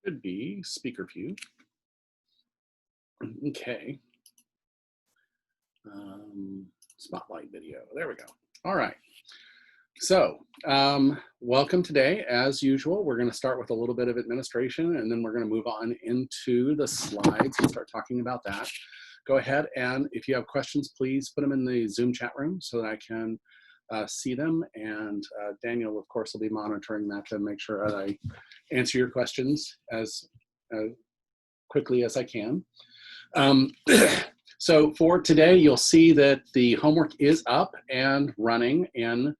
Should be speaker view. Okay. Spotlight video. There we go. All right. So welcome today. As usual, we're going to start with a little bit of administration, and then we're going to move on into the slides and start talking about that. Go ahead, and if you have questions, please put them in the Zoom chat room so that I can see them. And Daniel, of course, will be monitoring that to make sure that I answer your questions as quickly as I can. So for today, you'll see that the homework is up and running in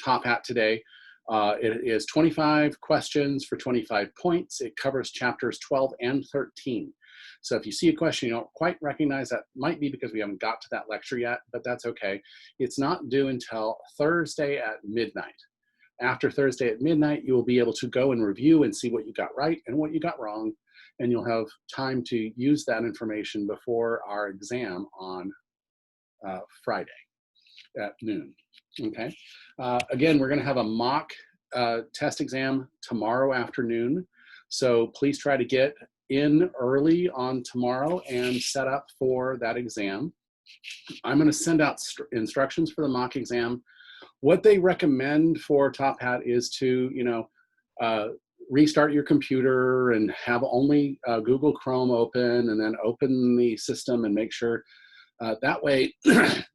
Top Hat today. It is 25 questions for 25 points. It covers chapters 12 and 13. So if you see a question you don't quite recognize, that might be because we haven't got to that lecture yet, but that's okay. It's not due until Thursday at midnight. After Thursday at midnight, you will be able to go and review and see what you got right and what you got wrong, and you'll have time to use that information before our exam on Friday at noon. Okay. Again, we're going to have a mock test exam tomorrow afternoon, so please try to get in early on tomorrow and set up for that exam. I'm going to send out instructions for the mock exam. What they recommend for Top Hat is to, restart your computer and have only Google Chrome open, and then open the system and make sure that way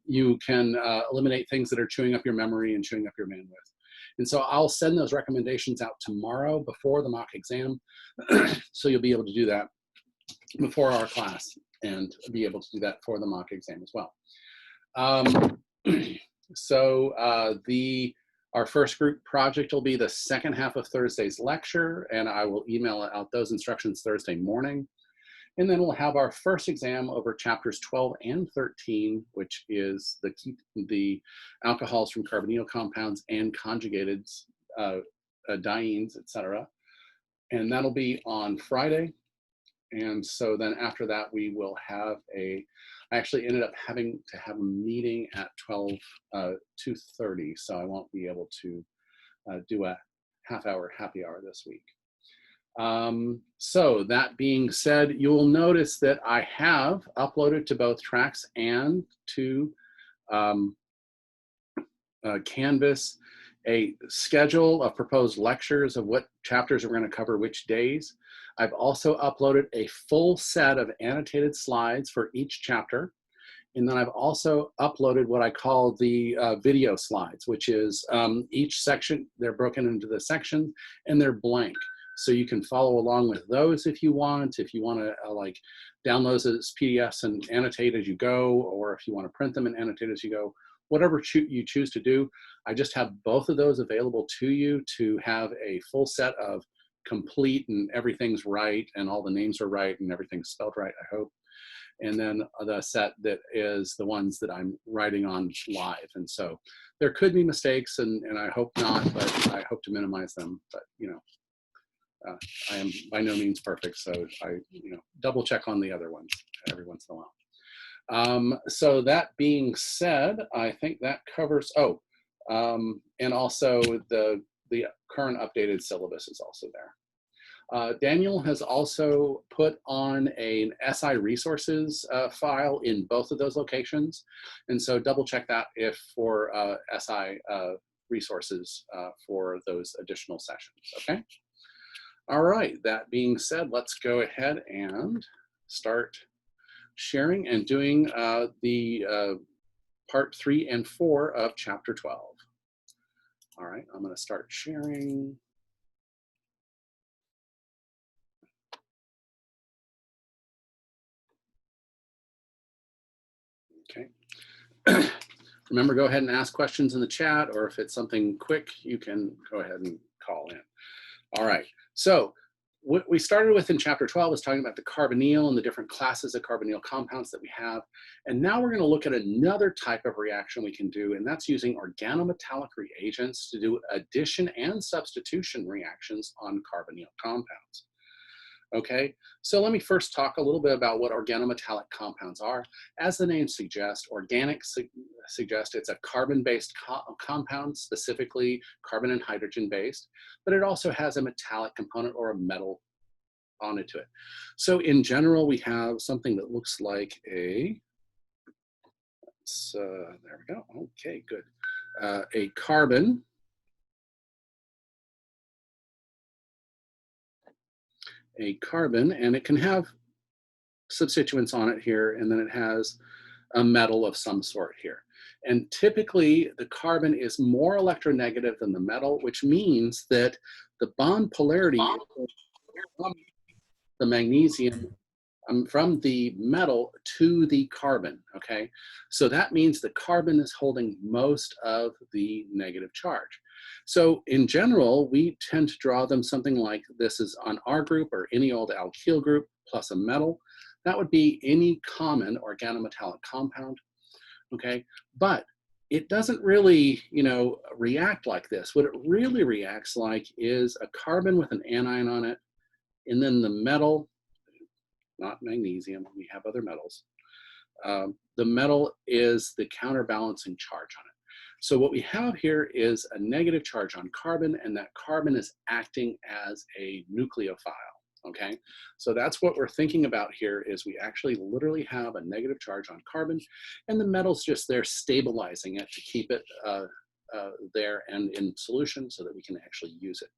you can eliminate things that are chewing up your memory and chewing up your bandwidth. And so I'll send those recommendations out tomorrow before the mock exam. So you'll be able to do that before our class and be able to do that for the mock exam as well. Our first group project will be the second half of Thursday's lecture, and I will email out those instructions Thursday morning. And then we'll have our first exam over chapters 12 and 13, which is the alcohols from carbonyl compounds and conjugated dienes, etc. And that'll be on Friday. And so then after that, we will have I actually ended up having to have a meeting at 2:30, so I won't be able to do a half-hour happy hour this week. So that being said, you will notice that I have uploaded to both tracks and to Canvas a schedule of proposed lectures of what chapters we're going to cover which days. I've also uploaded a full set of annotated slides for each chapter. And then I've also uploaded what I call the video slides, which is each section, they're broken into the section and they're blank. So you can follow along with those if you want to like download those as PDFs and annotate as you go, or if you want to print them and annotate as you go, whatever you choose to do. I just have both of those available to you to have a full set of complete and everything's right and all the names are right and everything's spelled right, I hope. And then the set that is the ones that I'm writing on live. And so there could be mistakes, and I hope not, but I hope to minimize them. But, I am by no means perfect, so I, double check on the other ones every once in a while. So that being said, I think that covers, and also the current updated syllabus is also there. Daniel has also put on an SI resources file in both of those locations. And so double check that if for SI resources for those additional sessions, okay? All right, that being said, let's go ahead and start sharing and doing the part 3 and 4 of chapter 12. All right, I'm gonna start sharing. Okay. Remember, go ahead and ask questions in the chat, or if it's something quick, you can go ahead and call in. All right, so what we started with in chapter 12 was talking about the carbonyl and the different classes of carbonyl compounds that we have. And now we're going to look at another type of reaction we can do, and that's using organometallic reagents to do addition and substitution reactions on carbonyl compounds. Okay, so let me first talk a little bit about what organometallic compounds are. As the name suggests, suggests it's a carbon-based compound, specifically carbon and hydrogen-based, but it also has a metallic component or a metal bonded to it. So in general, we have something that looks like a, there we go, okay, good. A carbon, and it can have substituents on it here, and then it has a metal of some sort here. And typically the carbon is more electronegative than the metal, which means that the bond polarity from the magnesium, from the metal to the carbon, okay? So that means the carbon is holding most of the negative charge. So in general, we tend to draw them something like this is on our group or any old alkyl group plus a metal. That would be any common organometallic compound, okay? But it doesn't really, react like this. What it really reacts like is a carbon with an anion on it, and then the metal, not magnesium, we have other metals. The metal is the counterbalancing charge on it. So what we have here is a negative charge on carbon, and that carbon is acting as a nucleophile, okay? So that's what we're thinking about here is we actually literally have a negative charge on carbon, and the metal's just there stabilizing it to keep it there and in solution so that we can actually use it.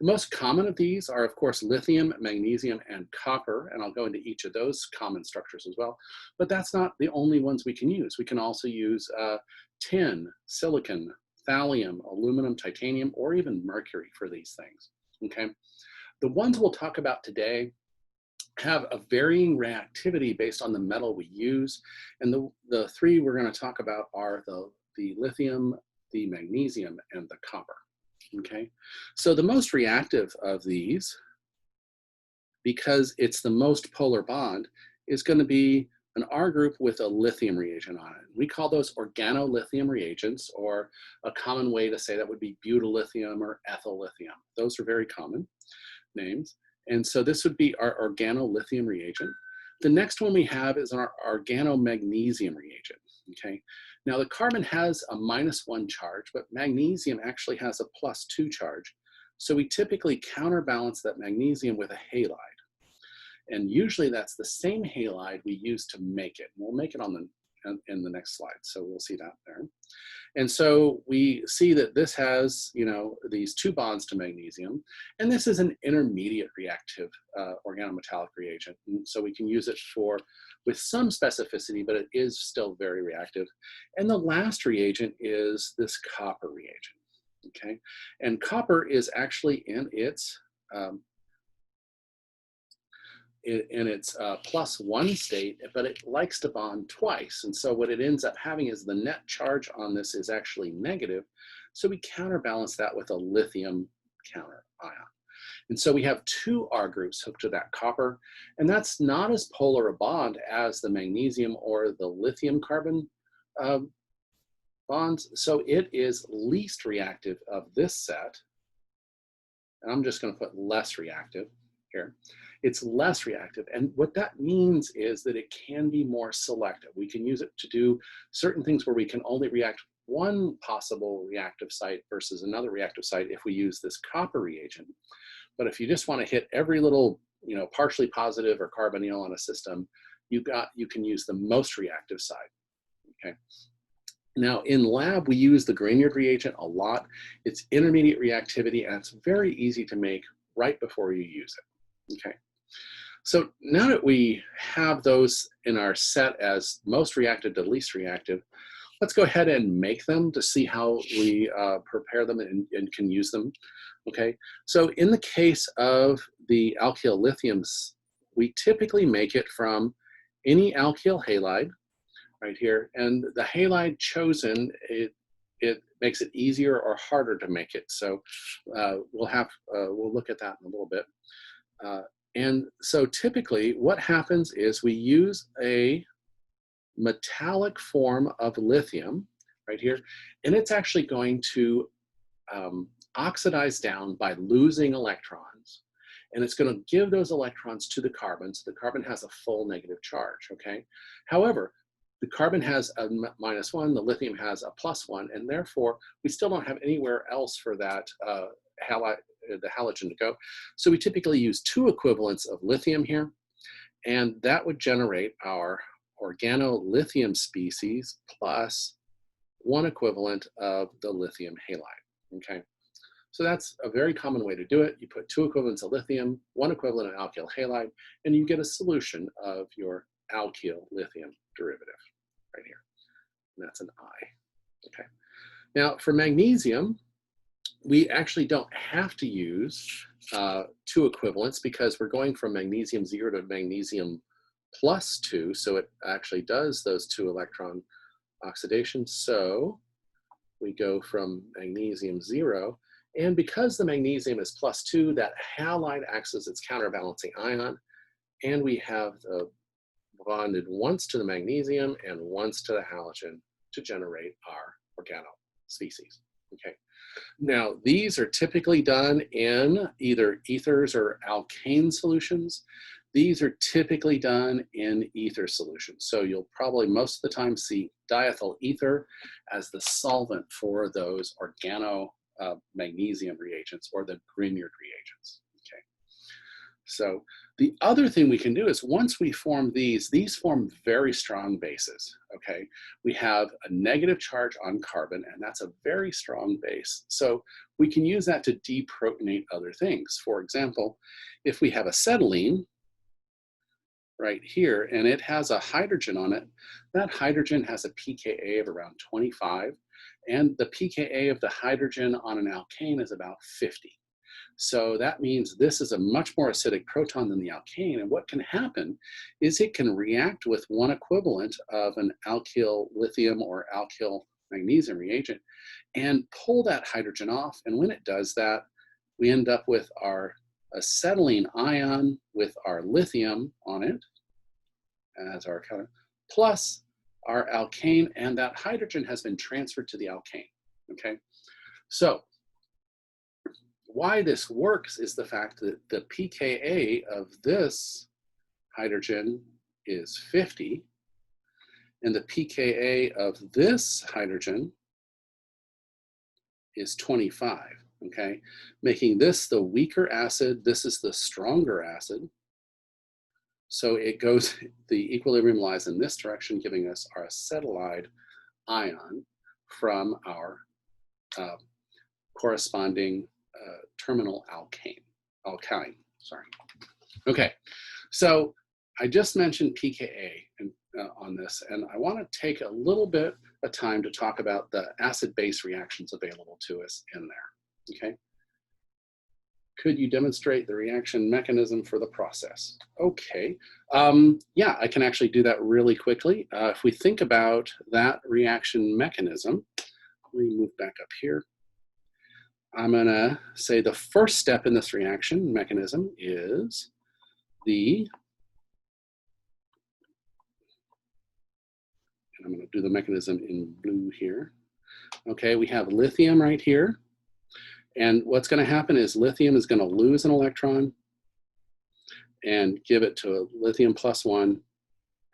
The most common of these are, of course, lithium, magnesium, and copper, and I'll go into each of those common structures as well, but that's not the only ones we can use. We can also use tin, silicon, thallium, aluminum, titanium, or even mercury for these things, okay? The ones we'll talk about today have a varying reactivity based on the metal we use, and the three we're going to talk about are the lithium, the magnesium, and the copper. Okay, so the most reactive of these, because it's the most polar bond, is going to be an R group with a lithium reagent on it. We call those organolithium reagents, or a common way to say that would be butyllithium or ethyl lithium. Those are very common names. And so this would be our organolithium reagent. The next one we have is our organomagnesium reagent, okay? Now the carbon has a -1 charge, but magnesium actually has a +2 charge. So we typically counterbalance that magnesium with a halide. And usually that's the same halide we use to make it. We'll make it in the next slide, so we'll see that there. And so we see that this has, these 2 bonds to magnesium, and this is an intermediate reactive organometallic reagent. And so we can use it with some specificity, but it is still very reactive. And the last reagent is this copper reagent, okay? And copper is actually in its +1 state, but it likes to bond twice. And so what it ends up having is the net charge on this is actually negative. So we counterbalance that with a lithium counter ion. And so we have 2 R groups hooked to that copper, and that's not as polar a bond as the magnesium or the lithium carbon bonds. So it is least reactive of this set. And I'm just going to put less reactive here. It's less reactive. And what that means is that it can be more selective. We can use it to do certain things where we can only react one possible reactive site versus another reactive site if we use this copper reagent. But if you just want to hit every little, partially positive or carbonyl on a system, you can use the most reactive side, okay? Now in lab, we use the Grignard reagent a lot. It's intermediate reactivity, and it's very easy to make right before you use it, okay? So now that we have those in our set as most reactive to least reactive, let's go ahead and make them to see how we prepare them and can use them, okay? So in the case of the alkyl lithiums, we typically make it from any alkyl halide right here, and the halide chosen, it makes it easier or harder to make it. So we'll look at that in a little bit. And so typically what happens is we use a metallic form of lithium right here, and it's actually going to oxidize down by losing electrons. and it's going to give those electrons to the carbon, so the carbon has a full negative charge, okay? However, the carbon has a -1, the lithium has a +1, and therefore we still don't have anywhere else for that the halogen to go. So we typically use 2 equivalents of lithium here, and that would generate our organolithium species plus 1 equivalent of the lithium halide, okay? So that's a very common way to do it. You put 2 equivalents of lithium, 1 equivalent of alkyl halide, and you get a solution of your alkyl lithium derivative right here. And that's an I, okay? Now for magnesium, we actually don't have to use 2 equivalents because we're going from magnesium 0 to magnesium +2, so it actually does those 2 electron oxidations. So we go from magnesium 0, and because the magnesium is +2, that halide acts as its counterbalancing ion, and we have the bonded once to the magnesium and once to the halogen to generate our organo species, okay? Now, these are typically done in either ethers or alkane solutions. These are typically done in ether solutions. So you'll probably most of the time see diethyl ether as the solvent for those organo magnesium reagents or the Grignard reagents, okay? So the other thing we can do is once we form these form very strong bases, okay? We have a negative charge on carbon, and that's a very strong base. So we can use that to deprotonate other things. For example, if we have acetylene right here, and it has a hydrogen on it, that hydrogen has a pKa of around 25, and the pKa of the hydrogen on an alkane is about 50. So that means this is a much more acidic proton than the alkane, and what can happen is it can react with 1 equivalent of an alkyl lithium or alkyl magnesium reagent and pull that hydrogen off, and when it does that, we end up with our acetylene ion with our lithium on it as our counter, plus our alkane, and that hydrogen has been transferred to the alkane, okay? So why this works is the fact that the pKa of this hydrogen is 50, and the pKa of this hydrogen is 25, okay? Making this the weaker acid, this is the stronger acid. So it goes, the equilibrium lies in this direction, giving us our acetylide ion from our corresponding terminal alkyne, sorry. Okay, so I just mentioned pKa on this, and I want to take a little bit of time to talk about the acid-base reactions available to us in there, okay? Could you demonstrate the reaction mechanism for the process? Okay, yeah, I can actually do that really quickly. If we think about that reaction mechanism, let me move back up here. I'm gonna say the first step in this reaction mechanism is and I'm gonna do the mechanism in blue here. Okay, we have lithium right here. And what's gonna happen is lithium is gonna lose an electron and give it to lithium +1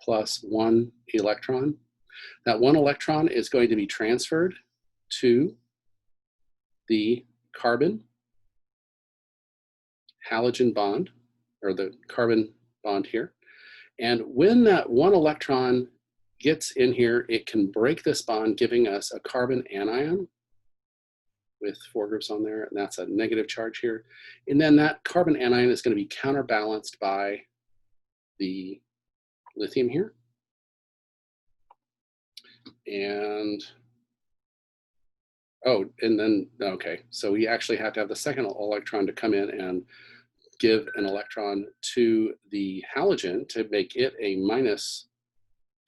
plus 1 electron. That 1 electron is going to be transferred to the carbon halogen bond, or the carbon bond here. And when that 1 electron gets in here, it can break this bond, giving us a carbon anion with 4 groups on there, and that's a negative charge here. And then that carbon anion is going to be counterbalanced by the lithium here. And okay, so we actually have to have the second electron to come in and give an electron to the halogen to make it a minus.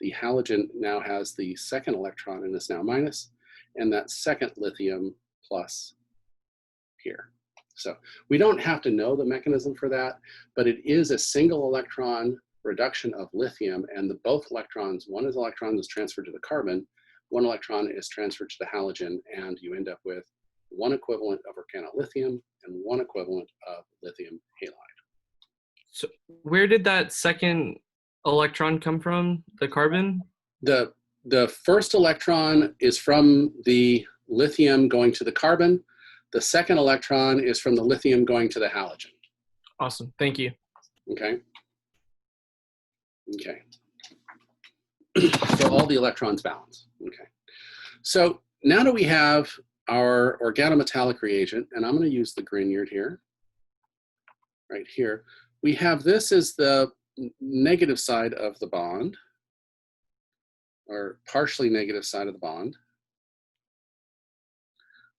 The halogen now has the second electron and is now minus, and that second lithium plus here. So we don't have to know the mechanism for that, but it is a single electron reduction of lithium, and both electrons, one electron is transferred to the carbon, 1 electron is transferred to the halogen, and you end up with 1 equivalent of organolithium and 1 equivalent of lithium halide. So where did that second electron come from? The carbon? The first electron is from the lithium going to the carbon. The second electron is from the lithium going to the halogen. Awesome. Thank you. Okay. Okay. So all the electrons balance. Okay. So now that we have our organometallic reagent, and I'm going to use the Grignard here, right here, we have this as the negative side of the bond, or partially negative side of the bond.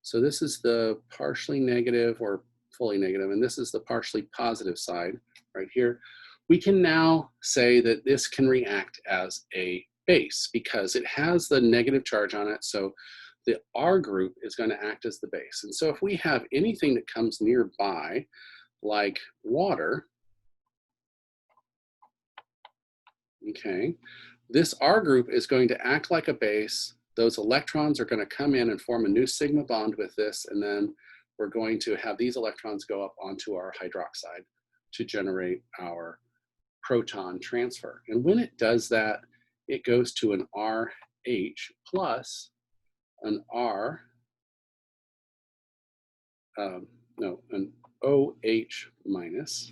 So this is the partially negative or fully negative, and this is the partially positive side right here. We can now say that this can react as a base because it has the negative charge on it. So the R group is going to act as the base. And so if we have anything that comes nearby, like water, okay, this R group is going to act like a base. Those electrons are going to come in and form a new sigma bond with this, and then we're going to have these electrons go up onto our hydroxide to generate our proton transfer. And when it does that, it goes to an RH plus an an OH minus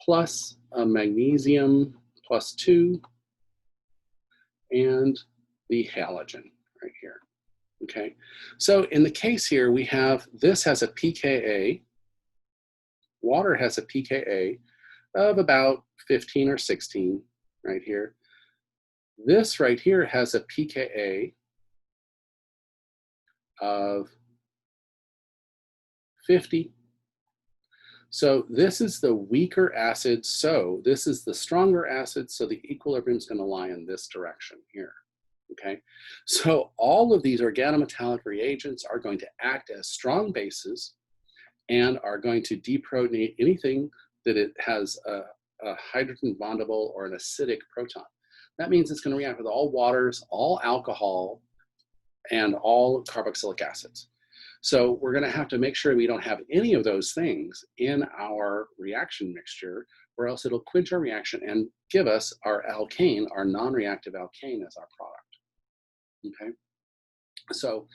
plus a magnesium plus 2 and the halogen right here. Okay, so in the case here, we have this has a pKa, water has a pKa of about 15 or 16 right here. This right here has a pKa of 50. So this is the weaker acid, so this is the stronger acid, so the equilibrium is going to lie in this direction here. Okay, so all of these organometallic reagents are going to act as strong bases and are going to deprotonate anything that it has a hydrogen bondable or an acidic proton. That means it's going to react with all waters, all alcohol, and all carboxylic acids. So we're going to have to make sure we don't have any of those things in our reaction mixture, or else it'll quench our reaction and give us our alkane, our non-reactive alkane, as our product. Okay, so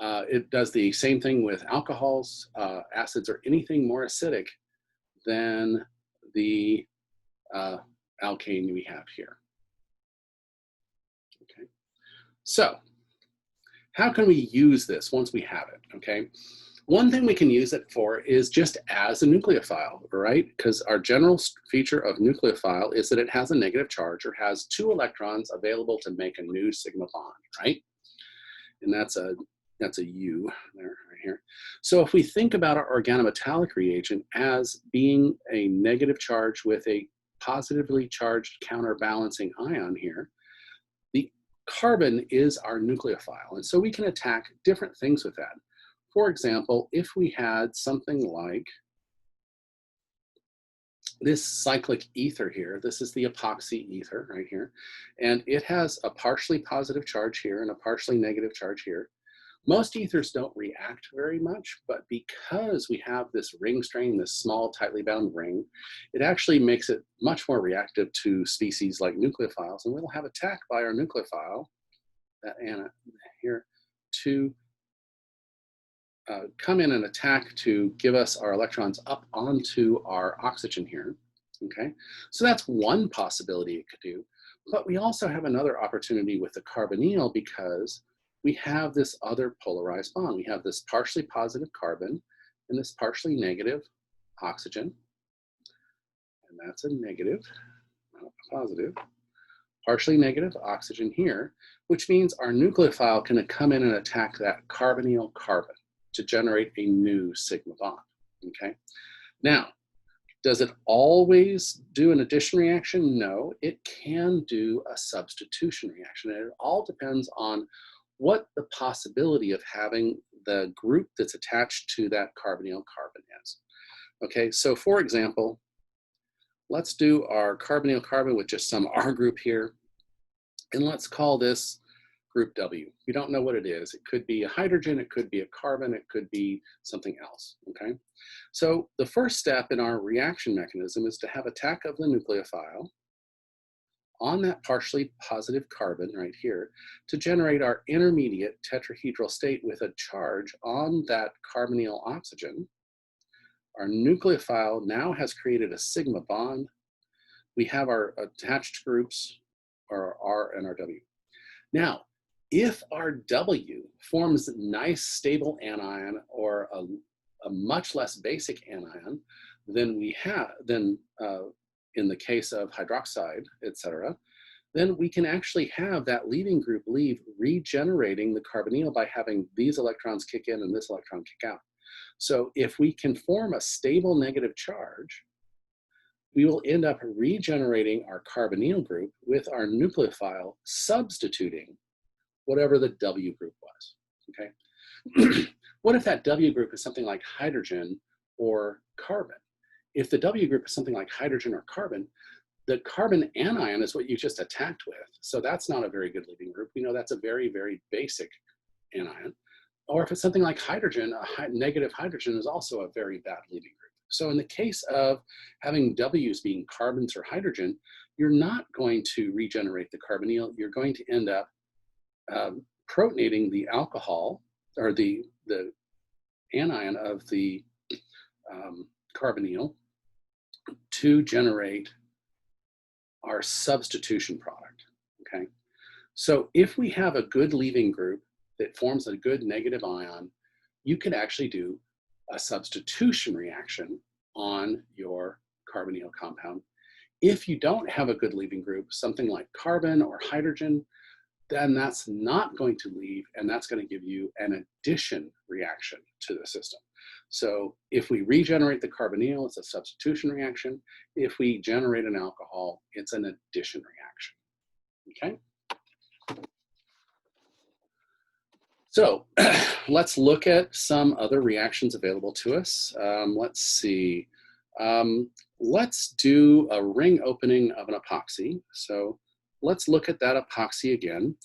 it does the same thing with alcohols, acids, or anything more acidic than the alkane we have here. Okay, so how can we use this once we have it? Okay, one thing we can use it for is just as a nucleophile, right? Because our general feature of nucleophile is that it has a negative charge or has 2 electrons available to make a new sigma bond, right? And that's a U there, right here. So if we think about our organometallic reagent as being a negative charge with a positively charged counterbalancing ion here, the carbon is our nucleophile. And so we can attack different things with that. For example, if we had something like this cyclic ether here, this is the epoxy ether right here, and it has a partially positive charge here and a partially negative charge here. Most ethers don't react very much, but because we have this ring strain, this small tightly bound ring, it actually makes it much more reactive to species like nucleophiles, and we'll have attack by our nucleophile, that Anna here, to come in and attack to give us our electrons up onto our oxygen here. Okay, so that's one possibility it could do. But we also have another opportunity with the carbonyl because we have this other polarized bond. We have this partially positive carbon and this partially negative oxygen. And that's a negative, not a positive. Partially negative oxygen here, which means our nucleophile can come in and attack that carbonyl carbon to generate a new sigma bond, okay? Now, does it always do an addition reaction? No, it can do a substitution reaction, and it all depends on what the possibility of having the group that's attached to that carbonyl carbon is. Okay, so for example, let's do our carbonyl carbon with just some R group here, and let's call this group W. We don't know what it is. It could be a hydrogen, it could be a carbon, it could be something else, okay? So the first step in our reaction mechanism is to have attack of the nucleophile on that partially positive carbon right here to generate our intermediate tetrahedral state with a charge on that carbonyl oxygen. Our nucleophile now has created a sigma bond. We have our attached groups, our R and our W. Now, if our W forms a nice stable anion or a much less basic anion than we have, in the case of hydroxide, etc., then we can actually have that leaving group leave regenerating the carbonyl by having these electrons kick in and this electron kick out. So if we can form a stable negative charge, we will end up regenerating our carbonyl group with our nucleophile substituting whatever the W group was, okay? What if that W group is something like hydrogen or carbon? If the W group is something like hydrogen or carbon, the carbon anion is what you just attacked with. So that's not a very good leaving group. We know that's a very, very basic anion. Or if it's something like hydrogen, negative hydrogen is also a very bad leaving group. So in the case of having W's being carbons or hydrogen, you're not going to regenerate the carbonyl. You're going to end up protonating the alcohol or the anion of the carbonyl to generate our substitution product, okay? So if we have a good leaving group that forms a good negative ion, you can actually do a substitution reaction on your carbonyl compound. If you don't have a good leaving group, something like carbon or hydrogen, then that's not going to leave, and that's going to give you an addition reaction to the system. So if we regenerate the carbonyl, it's a substitution reaction. If we generate an alcohol, it's an addition reaction, okay? So let's look at some other reactions available to us. Let's see. Let's do a ring opening of an epoxy. So let's look at that epoxy again.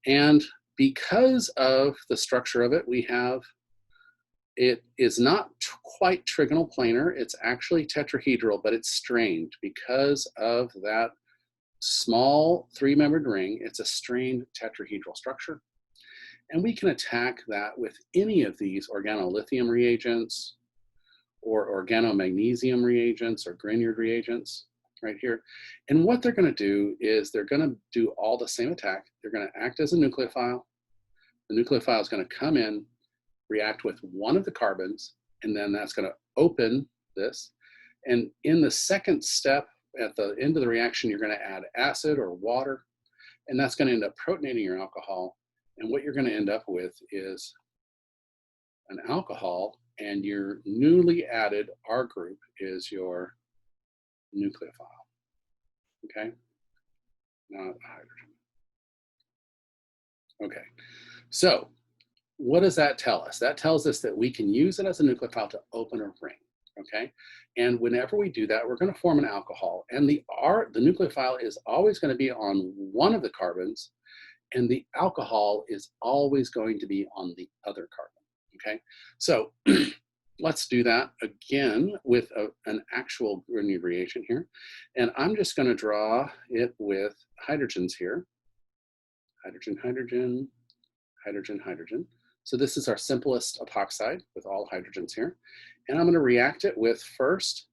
And because of the structure of it, it is not quite trigonal planar. It's actually tetrahedral, but it's strained because of that small three-membered ring. It's a strained tetrahedral structure. And we can attack that with any of these organolithium reagents or organomagnesium reagents or Grignard reagents right here. And what they're going to do is they're going to do all the same attack. They're going to act as a nucleophile. The nucleophile is going to come in, react with one of the carbons, and then that's going to open this. And in the second step, at the end of the reaction, you're going to add acid or water, and that's going to end up protonating your alcohol. And what you're going to end up with is an alcohol, and your newly added R group is your nucleophile, okay? Not hydrogen. Okay, so what does that tell us? That tells us that we can use it as a nucleophile to open a ring, okay? And whenever we do that, we're going to form an alcohol, and the nucleophile is always going to be on one of the carbons, and the alcohol is always going to be on the other carbon, okay? So let's do that again with an actual Grignard reagent here. And I'm just going to draw it with hydrogens here. Hydrogen, hydrogen, hydrogen, hydrogen. So this is our simplest epoxide with all hydrogens here. And I'm going to react it with first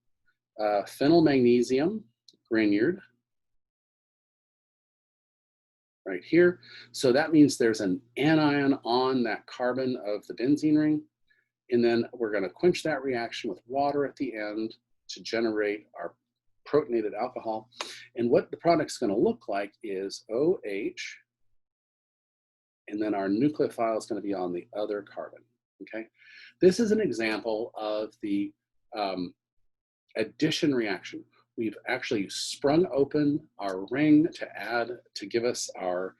phenylmagnesium Grignard right here. So that means there's an anion on that carbon of the benzene ring. And then we're going to quench that reaction with water at the end to generate our protonated alcohol. And what the product's going to look like is OH, and then our nucleophile is going to be on the other carbon, okay? This is an example of the addition reaction. We've actually sprung open our ring to give us our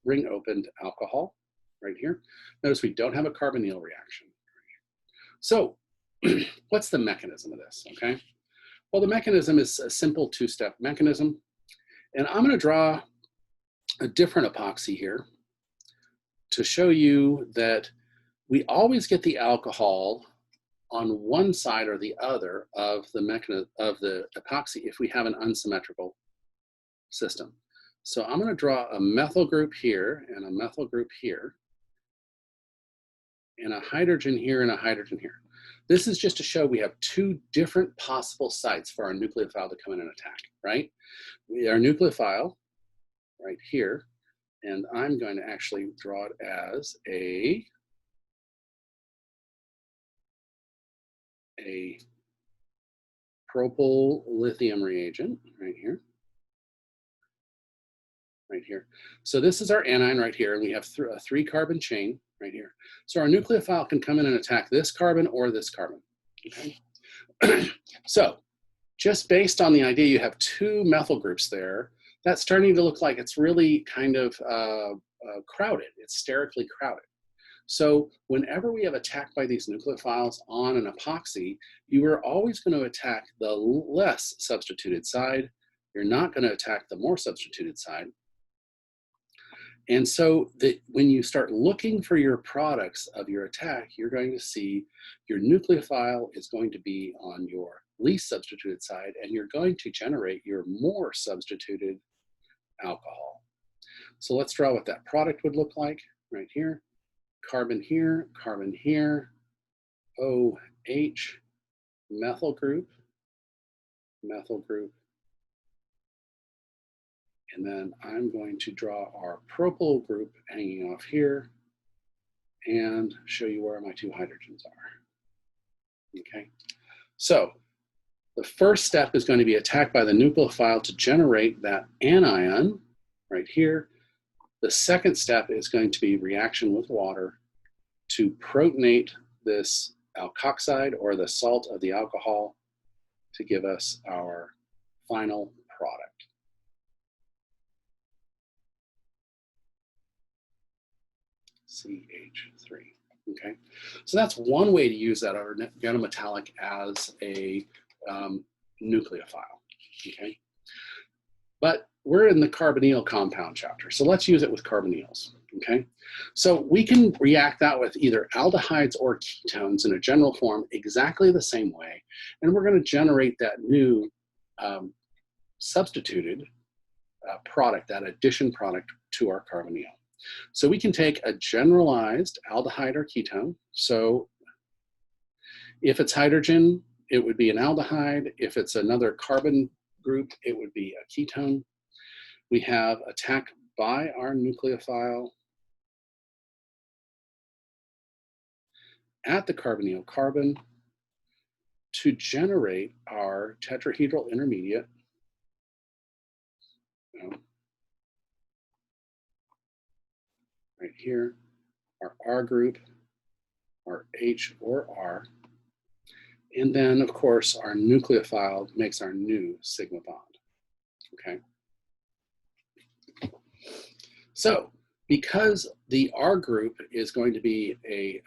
ring opened alcohol right here. Notice we don't have a carbonyl reaction. So what's the mechanism of this, okay? Well, the mechanism is a simple two-step mechanism. And I'm going to draw a different epoxy here. to show you that we always get the alcohol on one side or the other of the mechanism of the epoxy if we have an unsymmetrical system. So I'm going to draw a methyl group here and a methyl group here, and a hydrogen here and a hydrogen here. This is just to show we have two different possible sites for our nucleophile to come in and attack, right? Our nucleophile right here, and I'm going to actually draw it as a propyl lithium reagent right here. Right here. So this is our anion right here, and we have a 3-carbon chain right here. So our nucleophile can come in and attack this carbon or this carbon. Okay. So just based on the idea you have 2 methyl groups there, that's starting to look like it's really kind of crowded. It's sterically crowded. So whenever we have attack by these nucleophiles on an epoxy, you are always going to attack the less substituted side. You're not going to attack the more substituted side. And so when you start looking for your products of your attack, you're going to see your nucleophile is going to be on your least substituted side, and you're going to generate your more substituted alcohol. So let's draw what that product would look like right here. Carbon here, OH, methyl group, and then I'm going to draw our propyl group hanging off here and show you where my 2 hydrogens are. Okay, so the first step is going to be attacked by the nucleophile to generate that anion right here. The second step is going to be reaction with water to protonate this alkoxide or the salt of the alcohol to give us our final product. CH3. Okay, so that's one way to use that organometallic as a nucleophile. Okay, but we're in the carbonyl compound chapter, so let's use it with carbonyls. Okay, so we can react that with either aldehydes or ketones in a general form exactly the same way, and we're going to generate that new substituted product, that addition product to our carbonyl. So we can take a generalized aldehyde or ketone. So if it's hydrogen, it would be an aldehyde. If it's another carbon group, it would be a ketone. We have attack by our nucleophile at the carbonyl carbon to generate our tetrahedral intermediate. Right here, our R group, our H or R, and then of course our nucleophile makes our new sigma bond. Okay. So because the R group is going to be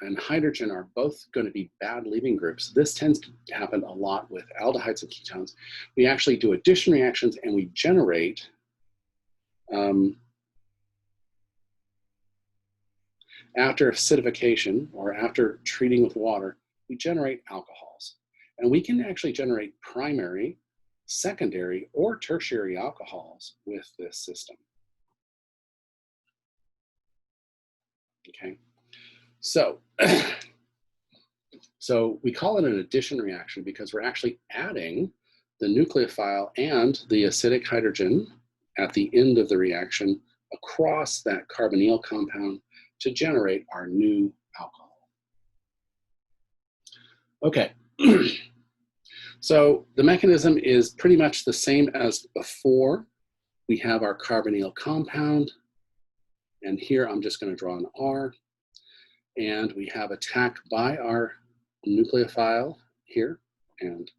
and hydrogen are both going to be bad leaving groups, this tends to happen a lot with aldehydes and ketones. We actually do addition reactions and we generate after acidification or after treating with water, we generate alcohols. And we can actually generate primary, secondary, or tertiary alcohols with this system. Okay, so, so we call it an addition reaction because we're actually adding the nucleophile and the acidic hydrogen at the end of the reaction across that carbonyl compound to generate our new alcohol. Okay, so the mechanism is pretty much the same as before. We have our carbonyl compound, and here I'm just going to draw an R, and we have attack by our nucleophile here, and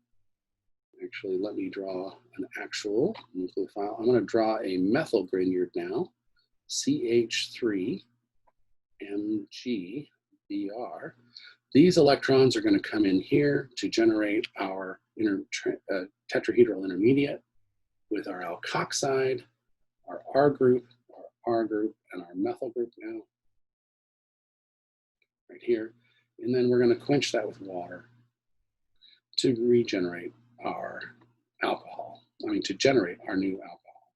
actually let me draw an actual nucleophile. I'm going to draw a methyl grignard now, CH3 MgBr. These electrons are going to come in here to generate our tetrahedral intermediate with our alkoxide, our R group, and our methyl group now. right here. And then we're going to quench that with water to regenerate our alcohol. To generate our new alcohol.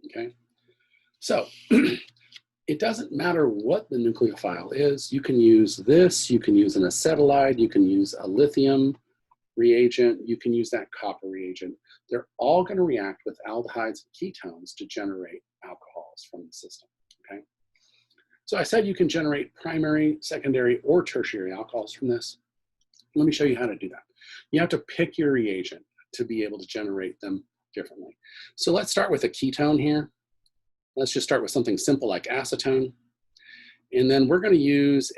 Okay, so it doesn't matter what the nucleophile is. You can use this, you can use an acetylide, you can use a lithium reagent, you can use that copper reagent. They're all going to react with aldehydes and ketones to generate alcohols from the system. Okay, so I said you can generate primary, secondary, or tertiary alcohols from this. Let me show you how to do that. You have to pick your reagent to be able to generate them differently. So let's start with a ketone here. Let's just start with something simple like acetone. And then we're going to use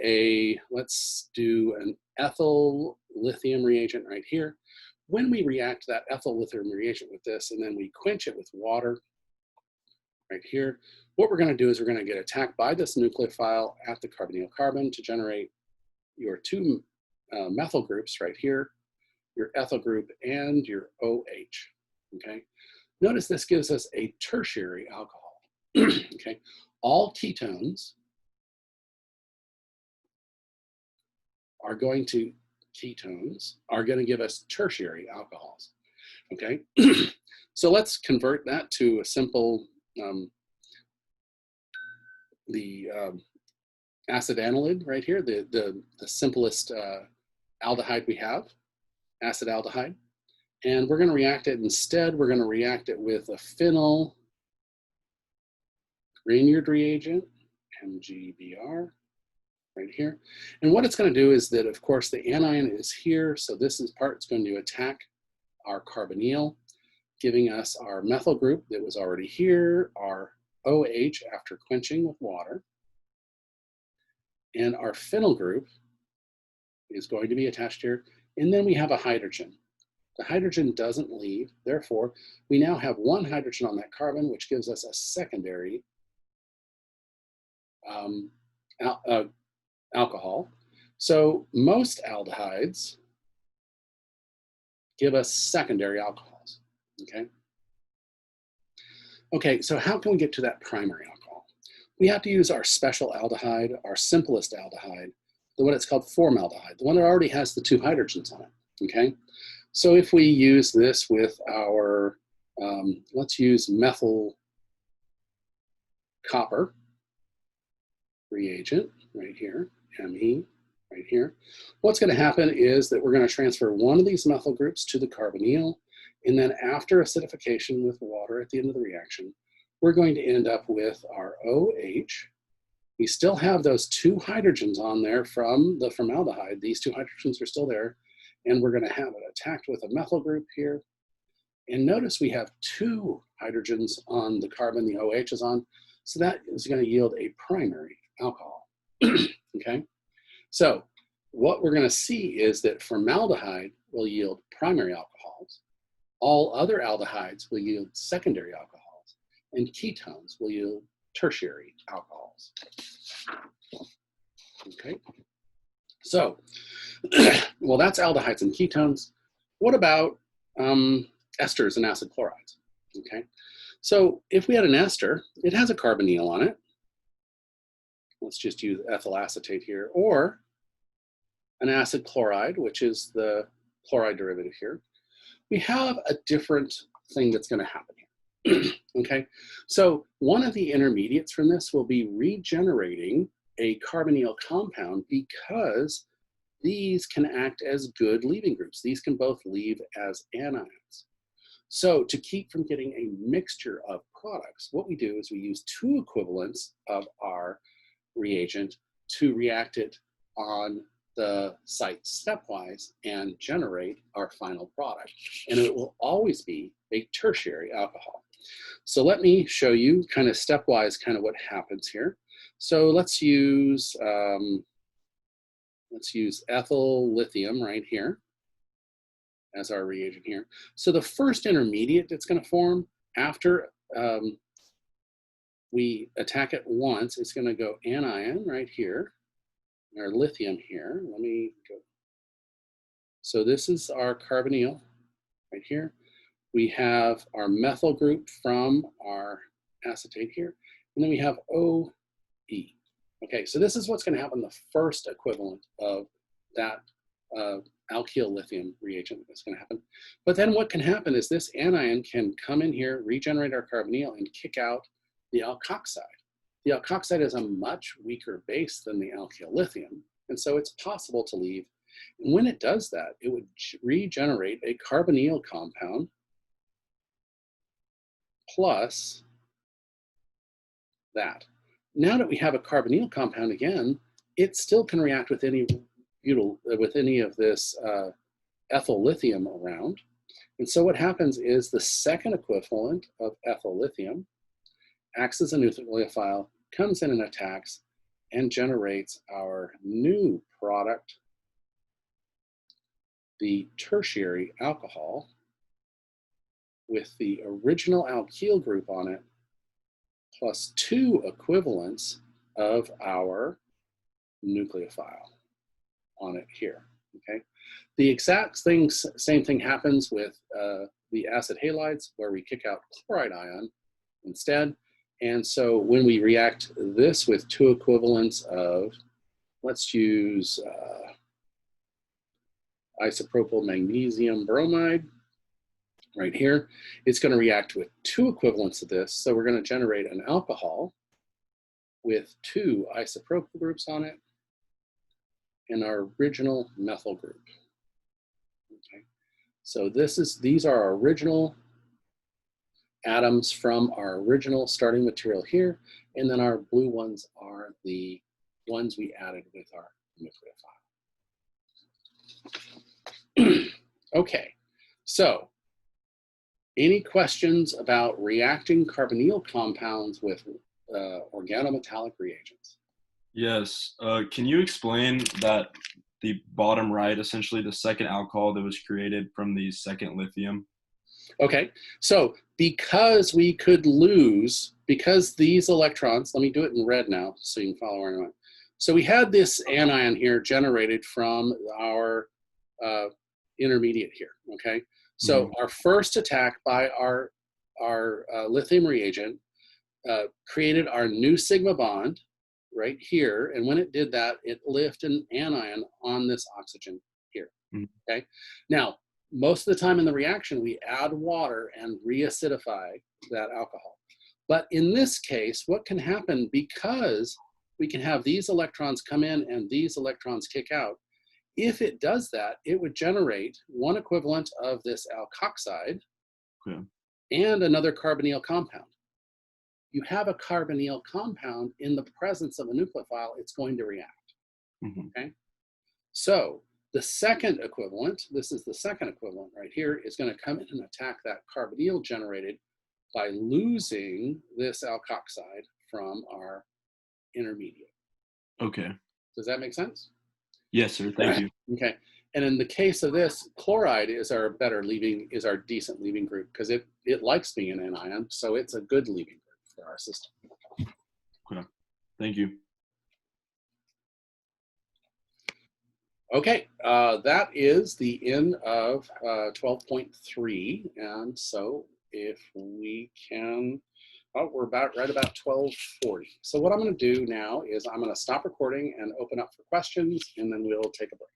let's do an ethyl lithium reagent right here. When we react that ethyl lithium reagent with this, and then we quench it with water right here, what we're going to do is we're going to get attacked by this nucleophile at the carbonyl carbon to generate your two methyl groups right here, your ethyl group and your OH, okay? Notice this gives us a tertiary alcohol, okay? All ketones are going to give us tertiary alcohols, okay? So let's convert that to a simple, acidanilide right here, the simplest aldehyde we have, acetaldehyde. And we're going to react it instead, we're going to react it with a phenyl Grignard reagent, MgBr, right here. And what it's going to do is that, of course, the anion is here, so this part's going to attack our carbonyl, giving us our methyl group that was already here, our OH after quenching with water, and our phenyl group is going to be attached here, and then we have a hydrogen. The hydrogen doesn't leave, therefore, we now have one hydrogen on that carbon, which gives us a secondary alcohol. So most aldehydes give us secondary alcohols, okay? Okay, so how can we get to that primary alcohol? We have to use our special aldehyde, our simplest aldehyde, the one that's called formaldehyde, the one that already has the two hydrogens on it, okay? So if we use this with our, let's use methyl copper reagent right here, Me, right here. What's going to happen is that we're going to transfer one of these methyl groups to the carbonyl, and then after acidification with water at the end of the reaction, we're going to end up with our OH. We still have those two hydrogens on there from the formaldehyde. These two hydrogens are still there, and we're going to have it attacked with a methyl group here. And notice we have two hydrogens on the carbon the OH is on, so that is going to yield a primary alcohol, okay? So what we're going to see is that formaldehyde will yield primary alcohols. All other aldehydes will yield secondary alcohols, and ketones will yield tertiary alcohols. Okay, so, well, that's aldehydes and ketones. What about esters and acid chlorides? Okay, so if we had an ester, it has a carbonyl on it. Let's just use ethyl acetate here, or an acid chloride, which is the chloride derivative here. We have a different thing that's going to happen here. Okay, so one of the intermediates from this will be regenerating a carbonyl compound because these can act as good leaving groups. These can both leave as anions. So to keep from getting a mixture of products, what we do is we use two equivalents of our reagent to react it on the site stepwise and generate our final product. And it will always be a tertiary alcohol. So let me show you kind of stepwise kind of what happens here. So let's use ethyl lithium right here as our reagent here. So the first intermediate that's going to form after we attack it once, it's going to go anion right here, our lithium here. Let me go. So this is our carbonyl right here. We have our methyl group from our acetate here, and then we have OE. Okay, so this is what's going to happen, the first equivalent of that alkyl lithium reagent that's going to happen. But then what can happen is this anion can come in here, regenerate our carbonyl, and kick out the alkoxide. The alkoxide is a much weaker base than the alkyl lithium, and so it's possible to leave. And when it does that, it would regenerate a carbonyl compound plus that. Now that we have a carbonyl compound again, it still can react with any of this ethyl lithium around. And so what happens is the second equivalent of ethyl lithium acts as a nucleophile, comes in and attacks, and generates our new product, the tertiary alcohol, with the original alkyl group on it, plus 2 equivalents of our nucleophile on it here, okay? The exact same thing happens with the acid halides, where we kick out chloride ion instead. And so when we react this with 2 equivalents of, let's use isopropyl magnesium bromide right here, it's going to react with 2 equivalents of this. So we're going to generate an alcohol with 2 isopropyl groups on it and our original methyl group. Okay. So these are our original atoms from our original starting material here, and then our blue ones are the ones we added with our nucleophile. Okay, so any questions about reacting carbonyl compounds with organometallic reagents? Yes. Can you explain that the bottom right, essentially the second alcohol that was created from the second lithium? Okay, so because we could lose, because these electrons, let me do it in red now so you can follow where I'm going. So we had this anion here generated from our intermediate here, okay? So our first attack by our lithium reagent created our new sigma bond right here, and when it did that, it lifted an anion on this oxygen here, okay? Now, most of the time in the reaction, we add water and reacidify that alcohol. But in this case, what can happen, because we can have these electrons come in and these electrons kick out, if it does that, it would generate 1 equivalent of this alkoxide and another carbonyl compound. You have a carbonyl compound in the presence of a nucleophile, it's going to react, okay? So the second equivalent, this is the second equivalent right here, is going to come in and attack that carbonyl generated by losing this alkoxide from our intermediate. Okay. Does that make sense? Yes, sir. Thank you. Okay. And in the case of this, chloride is our decent leaving group, because it likes being an anion, so it's a good leaving group for our system. Okay. Thank you. Okay, that is the end of 12.3, and so if we can, we're right about 12:40. So what I'm going to do now is I'm going to stop recording and open up for questions, and then we'll take a break.